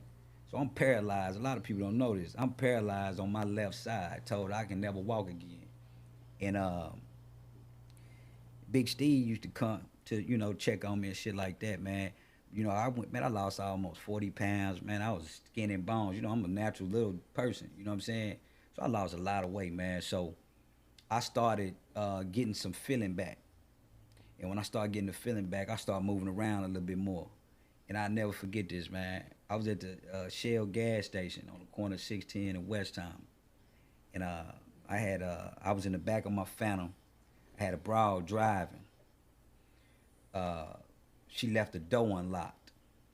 So I'm paralyzed. A lot of people don't know this. I'm paralyzed on my left side, told I can never walk again. And Big Steve used to come to, you know, check on me and shit like that, man. You know, I lost almost 40 pounds, man. I was skin and bones. You know, I'm a natural little person, you know what I'm saying? So I lost a lot of weight, man. So I started getting some feeling back. And when I started getting the feeling back, I started moving around a little bit more. And I'll never forget this, man. I was at the Shell gas station on the corner of 610 and West Town. And I was in the back of my Phantom. I had a broad driving. She left the door unlocked.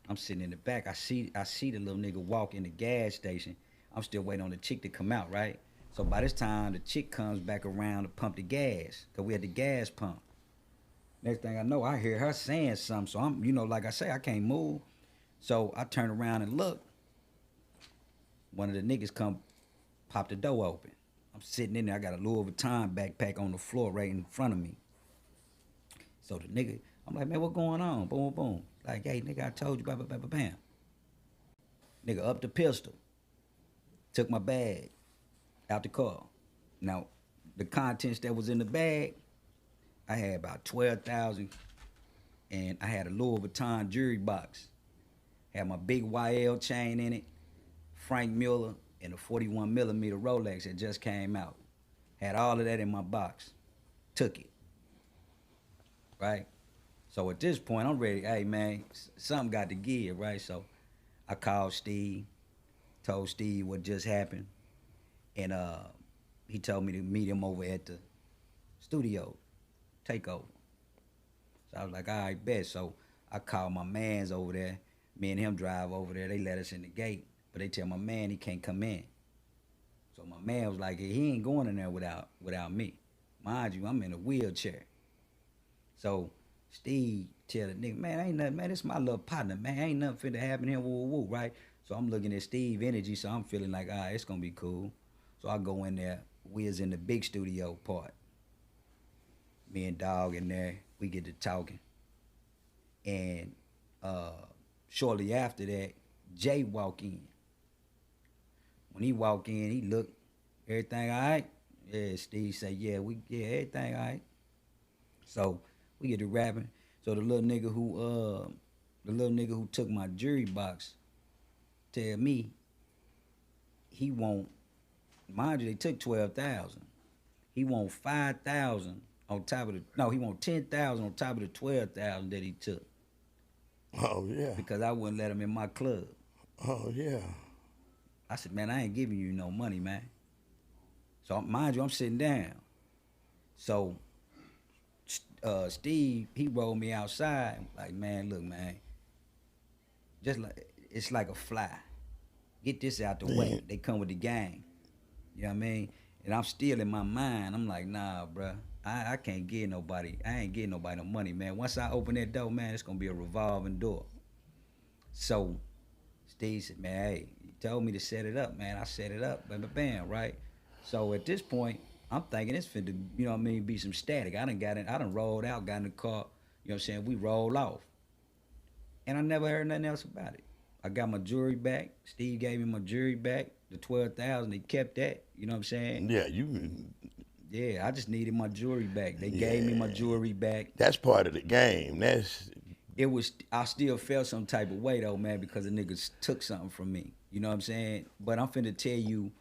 I'm sitting in the back. I see the little nigga walk in the gas station. I'm still waiting on the chick to come out, right? So by this time, the chick comes back around to pump the gas, because we had the gas pump. Next thing I know, I hear her saying something. So I'm, you know, like I say, I can't move. So I turn around and look. One of the niggas come pop the door open. I'm sitting in there. I got a Louis Vuitton backpack on the floor right in front of me. So the nigga, I'm like, man, what going on? Boom, boom. Like, hey, nigga, I told you, bam, bam, bam, bam. Nigga up the pistol. Took my bag out the car. Now, the contents that was in the bag, I had about 12,000, and I had a Louis Vuitton jewelry box. Had my big YL chain in it, Frank Mueller, and a 41 millimeter Rolex that just came out. Had all of that in my box. Took it. Right? So at this point, I'm ready. Hey, man, something got to give, right? So I called Steve, told Steve what just happened, and he told me to meet him over at the studio takeover. So I was like, all right, bet. So I called my mans over there. Me and him drive over there. They let us in the gate, but they tell my man he can't come in. So my man was like, he ain't going in there without me. Mind you, I'm in a wheelchair. So Steve tell the nigga, man, ain't nothing, man, this my little partner, man, ain't nothing finna happen here, woo, woo, right? So I'm looking at Steve energy, so I'm feeling like, all right, it's gonna be cool. So I go in there, we is in the big studio part. Me and Dog in there, we get to talking. And shortly after that, Jay walk in. When he walk in, he look, everything all right? Yeah, Steve say, yeah, everything all right. So we get to rapping. So the little nigga who took my jury box tell me he want, mind you, they took 12,000. He want 5,000 on top of he want 10,000 on top of the 12,000 that he took. Oh, yeah. Because I wouldn't let him in my club. Oh, yeah. I said, man, I ain't giving you no money, man. So mind you, I'm sitting down. So Steve, he rolled me outside. Like, man, look, man. Just like it's like a fly. Get this out the way. They come with the gang. You know what I mean? And I'm still in my mind. I'm like, nah, bruh. I can't give nobody. I ain't getting nobody no money, man. Once I open that door, man, it's gonna be a revolving door. So Steve said, man, hey, you told me to set it up, man. I set it up, bam, bam, bam, right? So at this point, I'm thinking it's finna, you know what I mean, be some static. I done rolled out, got in the car, you know what I'm saying? We rolled off. And I never heard nothing else about it. I got my jewelry back. Steve gave me my jewelry back, the 12,000. They kept that, you know what I'm saying? Yeah, Yeah, I just needed my jewelry back. They gave me my jewelry back. That's part of the game. I still felt some type of way though, man, because the niggas took something from me. You know what I'm saying? But I'm finna tell you,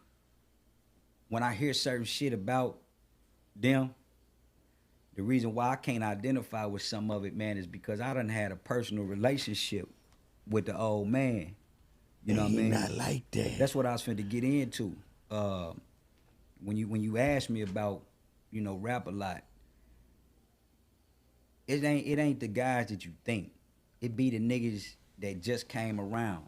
when I hear certain shit about them, the reason why I can't identify with some of it, man, is because I done had a personal relationship with the old man. You know what I mean? Not like that. That's what I was finna get into. When you ask me about, you know, Rap a Lot, it ain't the guys that you think. It be the niggas that just came around.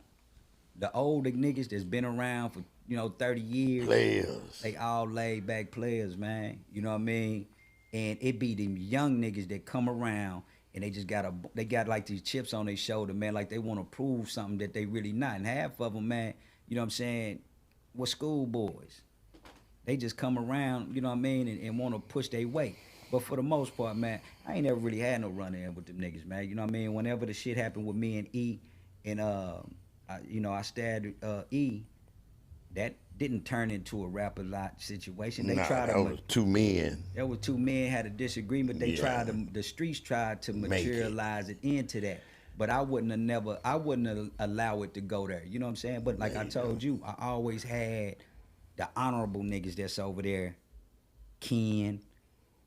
The older niggas that's been around for, you know, 30 years. Players. They all laid back players, man. You know what I mean? And it be them young niggas that come around and they just got like these chips on their shoulder, man, like they want to prove something that they really not. And half of them, man, you know what I'm saying, were schoolboys. They just come around, you know what I mean, and want to push their weight. But for the most part, man, I ain't never really had no run-in with them niggas, man. You know what I mean? Whenever the shit happened with me and E, and, I stabbed E, that didn't turn into a Rap a Lot situation. They tried to... That was two men. There were two men had a disagreement. They tried to... The streets tried to materialize it into that. But I wouldn't have allow it to go there. You know what I'm saying? But like I told you, I always had the honorable niggas that's over there, Ken,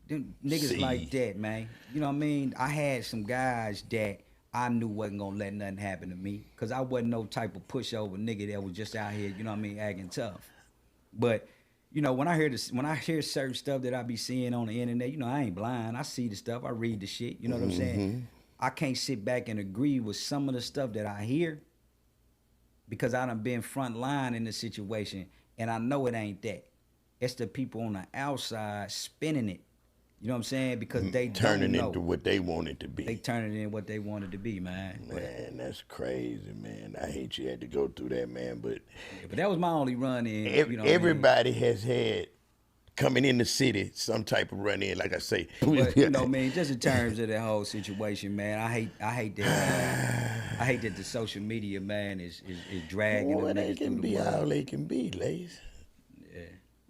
them niggas like that, man. You know what I mean? I had some guys that I knew wasn't gonna let nothing happen to me, cause I wasn't no type of pushover nigga that was just out here, you know what I mean, acting tough. But you know, when I hear certain stuff that I be seeing on the internet, you know, I ain't blind. I see the stuff, I read the shit. You know what I'm saying? I can't sit back and agree with some of the stuff that I hear, because I done been front line in the situation. And I know it ain't that. It's the people on the outside spinning it. You know what I'm saying? Because they turning don't know. into what they want it to be. They turning it in what they want it to be, man. Man, that's crazy, man. I hate you had to go through that, man. But that was my only run in. You know everybody has had coming in the city some type of run in, like I say. But you know, man, just in terms of the whole situation, man, I hate that the social media, man, is dragging them they niggas can through be the mud. all they can be, Lace. Yeah.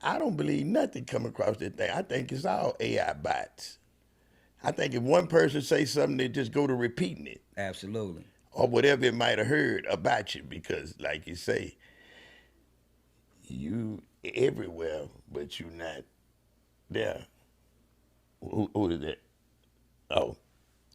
I don't believe nothing come across that thing. I think it's all AI bots. I think if one person say something, they just go to repeating it. Absolutely. Or whatever it might have heard about you, because like you say, you everywhere, but you not there. Who is that? Oh,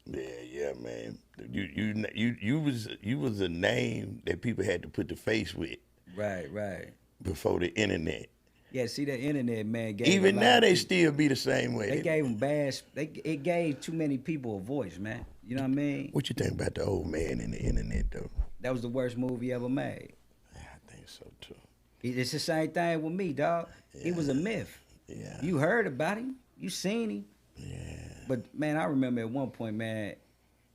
yeah, man. You was a name that people had to put the face with. Right. Before the internet. Yeah, see the internet, man. Gave Even a lot now, of they people- still be the same way. They gave them bad. It gave too many people a voice, man. You know what I mean? What you think about the old man and the internet, though? That was the worst movie ever made. Yeah, I think so too. It's the same thing with me, dog. He was a myth. Yeah. You heard about him. You seen him. Yeah. But man, I remember at one point, man,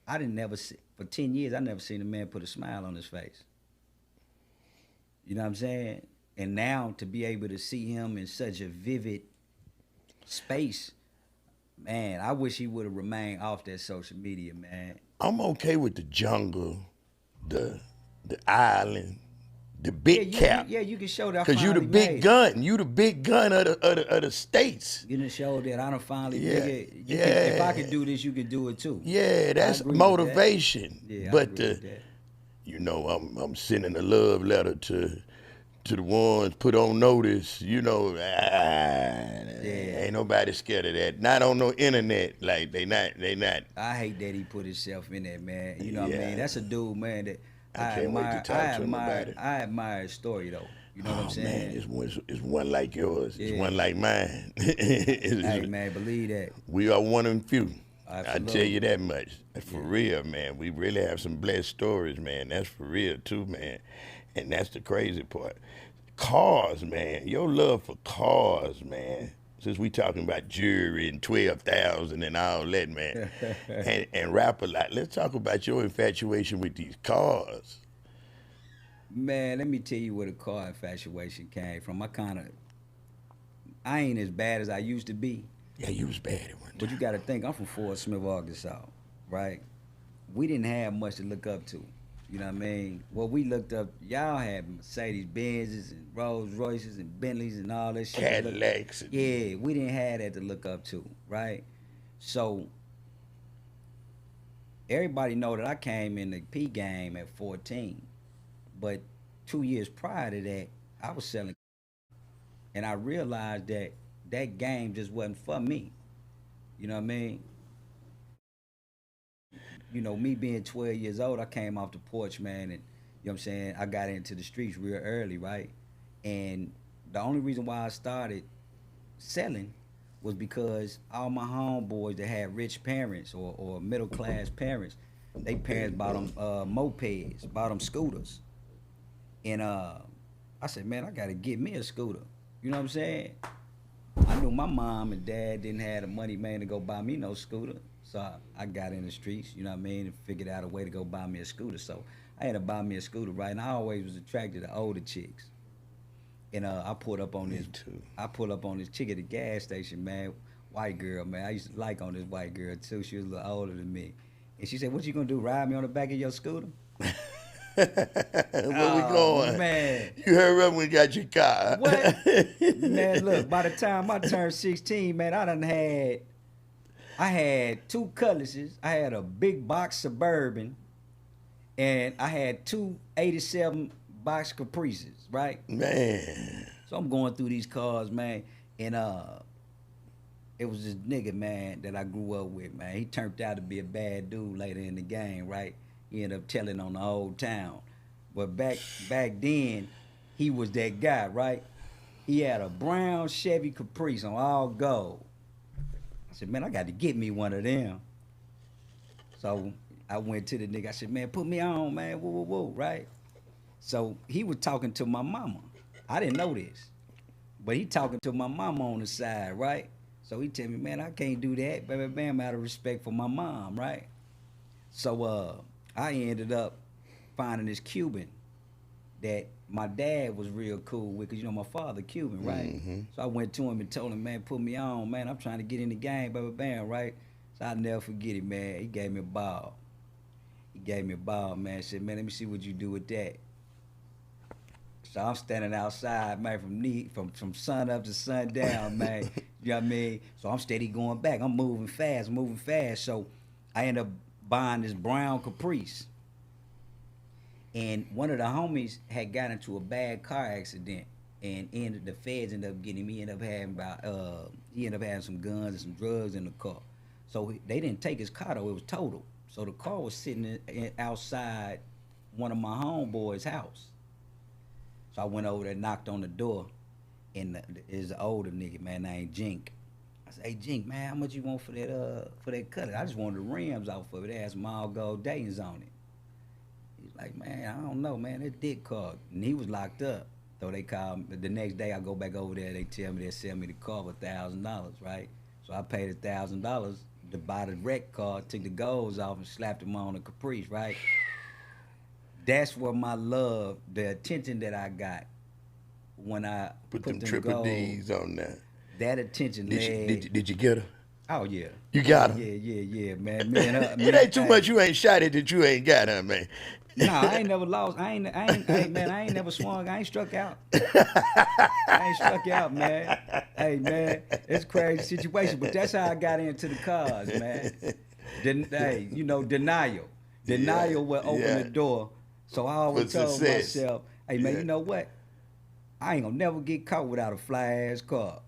I didn't never see for 10 years. I never seen a man put a smile on his face. You know what I'm saying? And now to be able to see him in such a vivid space, man, I wish he would have remained off that social media, man. I'm okay with the jungle, the island, the big cap. You can show that. I Cause you the finally big made it. gun. You the big gun of the states. You done showed that I done finally Yeah, nigga, you yeah. can, if I could do this, you can do it too. Yeah, that's agree with that. motivation. Yeah, I but agree with that. you know, I'm sending a love letter to the ones put on notice. You know, ain't nobody scared of that. Not on no internet. Like they not. I hate that he put himself in there, man. You know what I Yeah. mean? That's a dude, man, that I can't wait to talk to him about it. I admire his story though. You know what I'm Oh saying? man, it's one like yours. It's Yeah. one like mine. Hey man, believe that. We are one and few. I Absolutely. tell you that much. For real, man. We really have some blessed stories, man. That's for real too, man. And that's the crazy part. Cars, man. Your love for cars, man. Since we talking about jewelry and 12,000 and all that, man. and rap a lot. Let's talk about your infatuation with these cars. Man, let me tell you where the car infatuation came from. I ain't as bad as I used to be. Yeah, you was bad at one time. But you got to think, I'm from Fort Smith, Arkansas, right? We didn't have much to look up to. You know what I mean? Well, we looked up, y'all had Mercedes Benzes and Rolls Royces and Bentleys and all that shit. to look- Cadillacs. Yeah, we didn't have that to look up to, right? So everybody know that I came in the P game at 14, but 2 years prior to that, I was selling, and I realized that that game just wasn't for me. You know what I mean? You know, me being 12 years old, I came off the porch, man, and you know what I'm saying? I got into the streets real early, right? And the only reason why I started selling was because all my homeboys that had rich parents or middle class parents, they parents bought them mopeds, bought them scooters. And I said, man, I gotta get me a scooter. You know what I'm saying? I knew my mom and dad didn't have the money, man, to go buy me no scooter. So I got in the streets, you know what I mean, and figured out a way to go buy me a scooter. So I had to buy me a scooter, right? And I always was attracted to older chicks. And I pulled up on this. too. I pulled up on this chick at the gas station, man. White girl, man. I used to like on this white girl too. She was a little older than me. And she said, "What you gonna do? Ride me on the back of your scooter?" Where we going? Man. You heard up when you got your car. What? Man, look, by the time I turned 16, man, I had two Cutlasses. I had a big box Suburban, and I had two 87 box Caprices, right? Man. So I'm going through these cars, man, and it was this nigga, man, that I grew up with, man. He turned out to be a bad dude later in the game, right? He ended up telling on the whole town. But back then, he was that guy, right? He had a brown Chevy Caprice on all gold. I said, man, I got to get me one of them. So I went to the nigga. I said, man, put me on, man. Woo, woo, woo, right? So he was talking to my mama. I didn't know this. But he talking to my mama on the side, right? So he tell me, man, I can't do that. Baby, bam, out of respect for my mom, right? So I ended up finding this Cuban that my dad was real cool with, because, you know, my father Cuban, right? So I went to him and told him, man, put me on, man. I'm trying to get in the game, baby, bam, right? So I'll never forget it, man. He gave me a ball. Man. Said, man, let me see what you do with that. So I'm standing outside, man, from sun up to sundown, man. You know what I mean? So I'm steady going back. I'm moving fast. So I end up buying this brown Caprice. And one of the homies had got into a bad car accident, and the feds ended up getting him. He ended up having some guns and some drugs in the car. So they didn't take his car though; it was totaled. So the car was sitting outside one of my homeboys' house. So I went over there, knocked on the door, and is an older nigga, man, named Jink. I said, hey Jink, man, how much you want for that Cutlass? I just wanted the rims off of it. It had some all gold Dayton's on it. He's like, man, I don't know, man, that dick car. And he was locked up. So they called me. The next day I go back over there, they tell me they'll sell me the car for $1,000, right? So I paid $1,000 to buy the wreck car, took the golds off and slapped them on a Caprice, right? That's where my love, the attention that I got when I Put them them triple gold, D's on there. that attention Did you get her? Oh yeah. You got her? Yeah, man. Me and her, It ain't too much you ain't shot it that you ain't got her, man. Nah, I ain't never lost. I ain't never swung. I ain't struck out. I ain't struck out, man. Hey, man, it's a crazy situation, but that's how I got into the cars, man. Hey, denial. Denial will open the door. So I always For told success. myself, hey, man, you know what? I ain't gonna never get caught without a fly ass car.